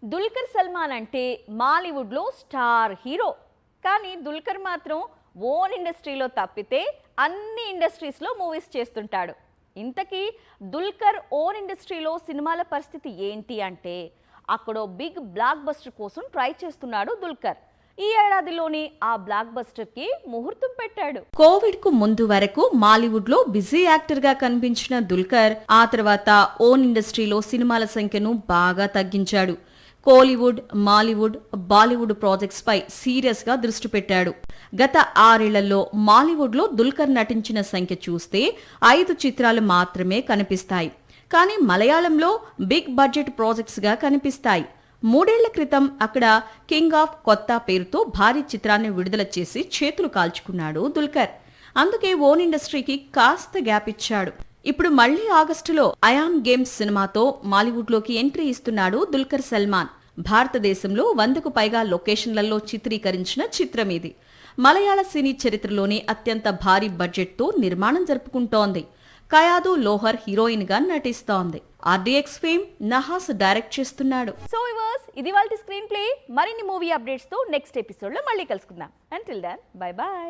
దుల్కర్ సల్మాన్ అంటే మాలీవుడ్లో star hero. కానీ దుల్కర్ మాత్రం ఓన్ ఇండస్ట్రీలో తప్పితే అన్ని ఇండస్ట్రీస్లో మూవీస్ చేస్తుంటాడు. ఇంతకీ దుల్కర్ ఓన్ ఇండస్ట్రీలో సినిమాల పరిస్థితి ఏంటి అంటే అక్కడో బిగ్ బ్లాక్ బస్టర్ కోసం ట్రై చేస్తున్నాడు దుల్కర్. ఈ ఏడాదిలోనే ఆ బ్లాక్ బస్టర్ కి ముహూర్తం పెట్టాడు. కోవిడ్ కు ముందు వరకు మాలీవుడ్ లో బిజీ యాక్టర్ గా కనిపించిన దుల్కర్ ఆ తర్వాత ఓన్ ఇండస్ట్రీలో సినిమాల సంఖ్యను బాగా తగ్గించాడు. కోలీవుడ్, మాలీవుడ్, బాలీవుడ్ ప్రాజెక్ట్స్ పై సీరియస్ గా దృష్టి పెట్టాడు. గత 6 ఏళ్లలో మాలీవుడ్ లో దుల్కర్ నటించిన సంఖ్య చూస్తే 5 చిత్రాలు మాత్రమే కనిపిస్తాయి. కానీ మలయాళంలో బిగ్ బడ్జెట్ ప్రాజెక్ట్స్ గా కనిపిస్తాయి. 3 ఏళ్ల క్రితం అక్కడ కింగ్ ఆఫ్ కొత్త పేరుతో భారీ చిత్రాన్ని విడుదల చేసి చేతులు కాల్చుకున్నాడు దుల్కర్. అందుకే ఓన్ ఇండస్ట్రీకి కాస్త గ్యాప్ ఇచ్చాడు. ఇప్పుడు మళ్లీ ఆగస్టులో ఐయామ్ గేమ్స్ సినిమాతో మాలీవుడ్ లోకి ఎంట్రీ ఇస్తున్నాడు దుల్కర్ సల్మాన్. భారతదేశంలో 100కు పైగా లొకేషన్లలో చిత్రీకరించిన చిత్రం ఇది. మలయాళ సినీ చరిత్రలోనే అత్యంత భారీ బడ్జెట్ తో నిర్మాణం జరుపుకుంటోంది. కయాదు లోహర్ హీరోయిన్ గా నటిస్తోంది. ఆర్డీఎక్స్ ఫేమ్ నహాస్ డైరెక్ట్ చేస్తున్నాడు. సో వ్యూవర్స్, ఇది వాళ్ళ స్క్రీన్ ప్లే. మరిన్ని మూవీ అప్డేట్స్ తో నెక్స్ట్ ఎపిసోడ్ లో మళ్ళీ కలుసుకుందాం. Until then bye by.